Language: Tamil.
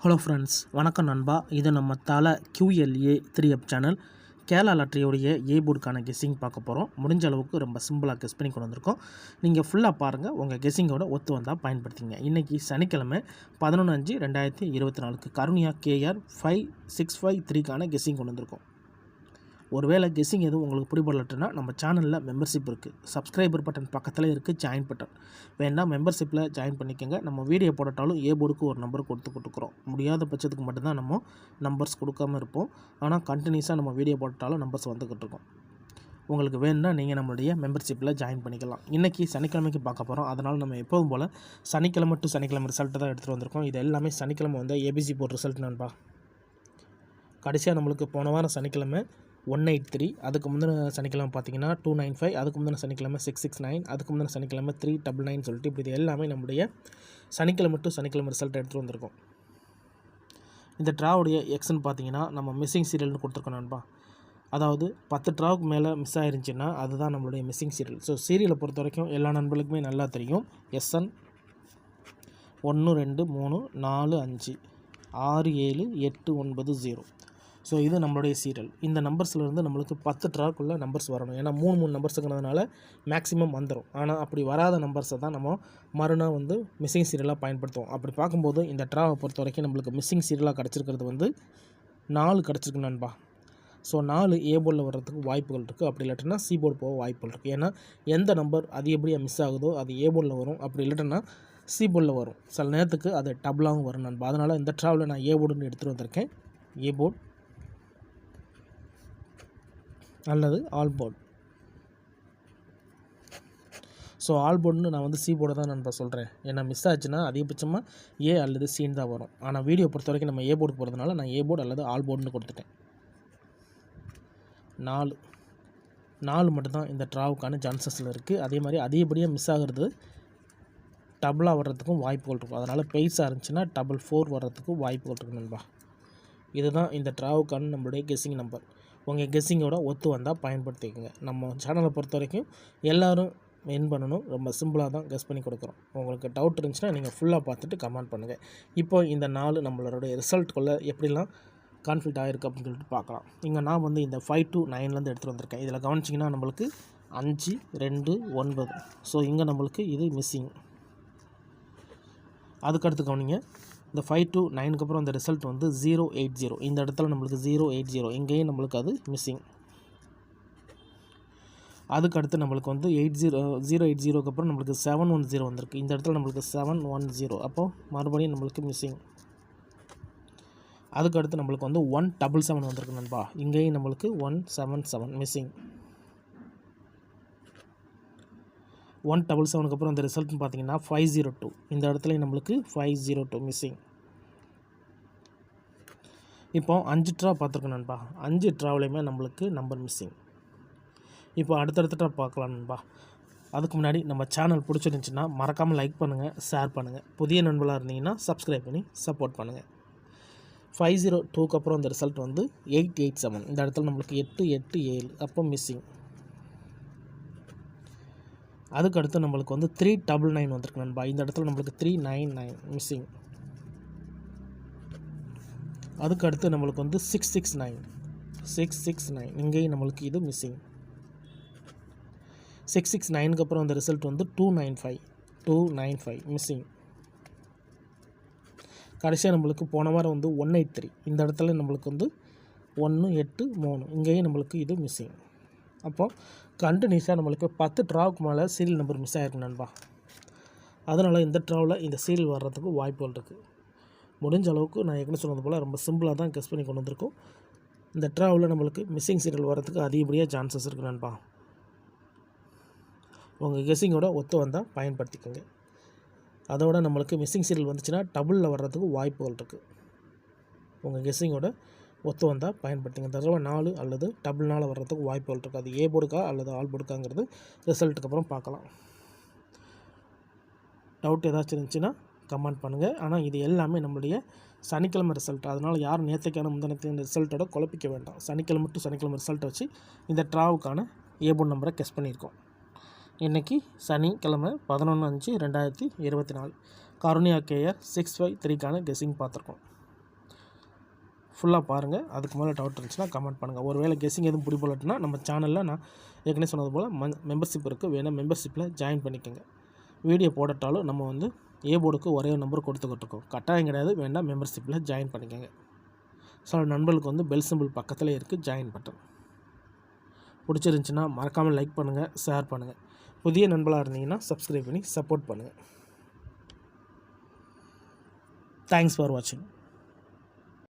ஹலோ ஃப்ரெண்ட்ஸ், வணக்கம் நண்பா. இது நம்ம தலை QLA 3F சேனல். கேரளா லாட்டரியோடைய போர்டுக்கான கெஸ்ஸிங் பார்க்க போகிறோம். முடிஞ்ச அளவுக்கு ரொம்ப சிம்பிளாக கெஸ் பண்ணி கொண்டு வந்திருக்கோம். நீங்கள் ஃபுல்லாக பாருங்கள், உங்கள் கெஸ்ஸிங்கோட ஒத்து வந்தால் பயன்படுத்திங்க. இன்றைக்கி சனிக்கிழமை 11/5/2024 கருணியா KR 5653க்கான கெஸ்ஸிங் கொண்டு வந்திருக்கோம். ஒருவேளை கெஸ்ஸிங் எதுவும் உங்களுக்கு பிடிபடலட்டுனா நம்ம சேனலில் மெம்பர்ஷிப் இருக்குது. சப்ஸ்கிரைபர் பட்டன் பக்கத்தில் இருக்குது ஜாயின் பட்டன். வேண்டாம் மெம்பர்ஷிப்பில் ஜாயின் பண்ணிக்கோங்க. நம்ம வீடியோ போடட்டாலும் போர்டுக்கு ஒரு நம்பர் கொடுத்துருக்குறோம். முடியாத பட்சத்துக்கு மட்டும்தான் நம்ம நம்பர்ஸ் கொடுக்காமல் இருப்போம். ஆனால் கண்டினியூஸாக நம்ம வீடியோ போட்டாலும் நம்பர்ஸ் வந்துக்கிட்டு இருக்கோம். உங்களுக்கு வேணும்னா நீங்கள் நம்மளுடைய மெம்பர்ஷிப்பில் ஜாயின் பண்ணிக்கலாம். இன்றைக்கி சனிக்கிழமைக்கு பார்க்க போகிறோம். அதனால் நம்ம எப்போதும் போல் சனிக்கிழமை டு சனிக்கிழமை ரிசல்ட்டு தான் எடுத்துகிட்டு வந்திருக்கோம். இது எல்லாமே சனிக்கிழமை வந்து ABC போர்டு ரிசல்ட் நண்பா. கடைசியாக நம்மளுக்கு போன வாரம் சனிக்கிழமை 183, அதுக்கு முந்தின சனிக்கிழமை பார்த்தீங்கன்னா 295, அதுக்கு முந்தின சனிக்கிழமை 669, அதுக்கு முந்தின சனிக்கிழமை 399 சொல்லிட்டு இப்படி இது எல்லாமே நம்முடைய சனிக்கிழமை டு சனிக்கிழமை ரிசல்ட் எடுத்துகிட்டு வந்திருக்கோம். இந்த ட்ராவுடைய எக்ஸ்ன்னு பார்த்தீங்கன்னா நம்ம மிஸ்ஸிங் சீரியல்னு கொடுத்துருக்கோம் நண்பா. அதாவது 10 ட்ராவுக்கு மேலே மிஸ் ஆயிருந்துச்சுன்னா அதுதான் நம்மளுடைய மிஸ்ஸிங் சீரியல். ஸோ சீரியலை பொறுத்த வரைக்கும் எல்லா நண்பர்களுக்குமே நல்லா தெரியும். SN 1 2 3 4 5 6 7 8 9 0. ஸோ இது நம்மளுடைய சீரியல். இந்த நம்பர்ஸ்லேருந்து நம்மளுக்கு 10 ட்ராக்குள்ளே நம்பர்ஸ் வரணும். ஏன்னா 3 நம்பர்ஸுங்கிறதுனால மேக்ஸிமம் வந்துடும். ஆனால் அப்படி வராத நம்பர்ஸை தான் நம்ம மறுநாள் வந்து மிஸ்ஸிங் சீரியலாக பயன்படுத்துவோம். அப்படி பார்க்கும்போது இந்த ட்ராவை பொறுத்த வரைக்கும் நம்மளுக்கு மிஸ்ஸிங் சீரியலாக கிடச்சிருக்கிறது வந்து 4 கிடச்சிருக்கு நண்பா. ஸோ 4 போர்டில் வர்றதுக்கு வாய்ப்புகள் இருக்குது. அப்படி இல்லாட்டினா போர்டு போக வாய்ப்புகள் இருக்குது. ஏன்னா எந்த நம்பர் அதிகப்படியாக மிஸ் ஆகுதோ அது போர்டில் வரும். அப்படி இல்லாட்டினா போர்டில் வரும். சில நேரத்துக்கு அது டபுளாகவும் வரும் நண்பா. அதனால் இந்த ட்ராவில் நான் போர்டுன்னு எடுத்துகிட்டு வந்திருக்கேன். போர்டு அல்லது ஆல் போர்டு. ஸோ ஆல் போர்டுன்னு நான் வந்து போர்டை தான் நண்பா சொல்கிறேன். ஏன்னா மிஸ் ஆச்சுன்னா அதிகபட்சமாக அல்லது சின்னு தான் வரும். ஆனால் வீடியோ பொறுத்த வரைக்கும் நம்ம போர்டுக்கு போகிறதுனால நான் போர்டு அல்லது ஆல் போர்டுன்னு கொடுத்துட்டேன். 4 மட்டும்தான் இந்த ட்ராவுக்கான சான்சஸில் இருக்குது. அதே மாதிரி அதிகப்படியாக மிஸ் ஆகிறது டபுளாக வர்றதுக்கும் வாய்ப்புகள் இருக்கும். அதனால் பெய்ஸாக இருந்துச்சுன்னா 4 வர்றதுக்கும் வாய்ப்புகள் இருக்குது நண்பா. இதுதான் இந்த ட்ராவுக்கான நம்மளுடைய கெஸ்ஸிங் நம்பர். உங்கள் கெஸ்ஸிங்கோட ஒத்து வந்தால் பயன்படுத்திக்கோங்க. நம்ம சேனலை பொறுத்த வரைக்கும் எல்லோரும் வின் பண்ணணும். ரொம்ப சிம்பிளாக தான் கெஸ் பண்ணி கொடுக்குறோம். உங்களுக்கு டவுட் இருந்துச்சுன்னா நீங்கள் ஃபுல்லாக பார்த்துட்டு கமெண்ட் பண்ணுங்கள். இப்போ இந்த 4 நம்மளுடைய ரிசல்ட்டுக்குள்ளே எப்படிலாம் கான்ஃபிளிக்ட் ஆகிருக்கு அப்படின்னு சொல்லிட்டு பார்க்கலாம். இங்கே நான் வந்து இந்த 5 to 9லேருந்து எடுத்துகிட்டு வந்திருக்கேன். இதில் கவனிச்சிங்கன்னா நம்மளுக்கு 5 2 9. ஸோ இங்கே நம்மளுக்கு இது மிஸ்ஸிங். அதுக்கடுத்து கவனிங்க, இந்த 5 to 9க்கு அப்புறம் அந்த ரிசல்ட் வந்து 080. இந்த இடத்துல நம்மளுக்கு 080, இங்கேயும் நம்மளுக்கு அது மிஸ்ஸிங். அதுக்கடுத்து நம்மளுக்கு வந்து 080க்கு அப்புறம் நம்மளுக்கு 710 வந்திருக்கு. இந்த இடத்துல நம்மளுக்கு 710, அப்போது மறுபடியும் நம்மளுக்கு மிஸ்ஸிங். அதுக்கடுத்து நம்மளுக்கு வந்து 177 வந்திருக்கு நண்பா. இங்கேயும் நம்மளுக்கு 177 மிஸ்ஸிங். 177க்கு அப்புறம் அந்த ரிசல்ட்னு பார்த்தீங்கன்னா 502. இந்த இடத்துலையும் நம்மளுக்கு 502 மிஸ்ஸிங். இப்போ 5 ட்ரா பார்த்துருக்கோம் நண்பா. 5 ட்ராவிலையுமே நம்மளுக்கு நம்பர் மிஸ்ஸிங். இப்போ அடுத்தடுத்த பார்க்கலாம் நண்பா. அதுக்கு முன்னாடி நம்ம சேனல் பிடிச்சிருந்துச்சின்னா மறக்காமல் லைக் பண்ணுங்கள், ஷேர் பண்ணுங்கள். புதிய நண்பர்களாக இருந்தீங்கன்னா சப்ஸ்கிரைப் பண்ணி சப்போர்ட் பண்ணுங்கள். 502க்கு அப்புறம் அந்த ரிசல்ட் வந்து 887. இந்த இடத்துல நம்மளுக்கு 887, அப்போ மிஸ்ஸிங். அதுக்கடுத்து நம்மளுக்கு வந்து 399 வந்திருக்கு நண்பா. இந்த இடத்துல நம்மளுக்கு 399 மிஸ்ஸிங். அதுக்கடுத்து நம்மளுக்கு வந்து 669, இங்கேயும் நம்மளுக்கு இது மிஸ்ஸிங். 669க்கு அப்புறம் அந்த ரிசல்ட் வந்து 295 மிஸ்ஸிங். கடைசியாக நம்மளுக்கு போன வாரம் வந்து 183. இந்த இடத்துல நம்மளுக்கு வந்து 183, இங்கேயும் நம்மளுக்கு இது மிஸ்ஸிங். அப்போது கண்டினியூஸாக நம்மளுக்கு 10 ட்ராவுக்கு மேலே சீரியல் நம்பர் மிஸ் ஆகிருக்கு நண்பா. அதனால் இந்த ட்ராவில் இந்த சீரியல் வர்றதுக்கு வாய்ப்புகள் இருக்குது. முடிஞ்ச அளவுக்கு நான் ஏற்கனவே சொன்னது போல் ரொம்ப சிம்பிளாக தான் கெஸ் பண்ணி கொண்டு வந்திருக்கோம். இந்த ட்ராவில் நம்மளுக்கு மிஸ்ஸிங் சீரியல் வர்றதுக்கு அதிகப்படியாக சான்சஸ் இருக்குது நண்பா. உங்கள் கெஸ்ஸிங்கோட ஒத்து வந்தால் பயன்படுத்திக்கோங்க. அதோட நம்மளுக்கு மிஸ்ஸிங் சீரியல் வந்துச்சுன்னா டபுளில் வர்றதுக்கு வாய்ப்புகள் இருக்குது. உங்கள் கெஸ்ஸிங்கோட ஒத்து வந்தால் பயன்படுத்திங்க. தடவை 4 அல்லது டபுள்னால் வர்றதுக்கு வாய்ப்புகள் இருக்குது. அது போர்டுக்கா அல்லது ஆல் போர்டுக்காங்கிறது ரிசல்ட்டுக்கு அப்புறம் பார்க்கலாம். டவுட் ஏதாச்சும் இருந்துச்சுன்னா கமெண்ட் பண்ணுங்கள். ஆனால் இது எல்லாமே நம்மளுடைய சனிக்கிழமை ரிசல்ட். அதனால் யாரும் நேற்றுக்கான முந்தினத்து ரிசல்ட்டோட குழப்பிக்க வேண்டாம். சனிக்கிழமை டு சனிக்கிழமை ரிசல்ட்டை வச்சு இந்த ட்ராவுக்கான போர்டு நம்பரை கெஸ் பண்ணியிருக்கோம். இன்றைக்கி சனிக்கிழமை 11/5/2024 கருணியா KR 653க்கான கெஸ்ஸிங் பார்த்துருக்கோம். ஃபுல்லாக பாருங்கள். அதுக்கு மேலே டவுட் இருந்துச்சுன்னா கமெண்ட் பண்ணுங்கள். ஒரு வேளை கெஸ்ஸிங் எதுவும் பிடிபடலன்னா நம்ம சேனலில் நான் ஏற்கனவே சொன்னது போல் மெம்பர்ஷிப் இருக்குது. வேணால் மெம்பர்ஷிப்பில் ஜாயின் பண்ணிக்கோங்க. வீடியோ போடட்டாலும் நம்ம வந்து போர்டுக்கு ஒரே நம்பர் கொடுத்துக்கிட்டு இருக்கோம். கட்டாயம் கிடையாது. வேண்டாம் மெம்பர்ஷிப்பில் ஜாயின் பண்ணிக்கோங்க. சில நண்பர்களுக்கு வந்து பெல் சிம்பிள் பக்கத்தில் இருக்குது ஜாயின் பட்டன். பிடிச்சிருந்துச்சின்னா மறக்காமல் லைக் பண்ணுங்கள், ஷேர் பண்ணுங்கள். புதிய நண்பர்களாக இருந்தீங்கன்னா சப்ஸ்கிரைப் பண்ணி சப்போர்ட் பண்ணுங்கள். தேங்க்ஸ் ஃபார் வாட்சிங்.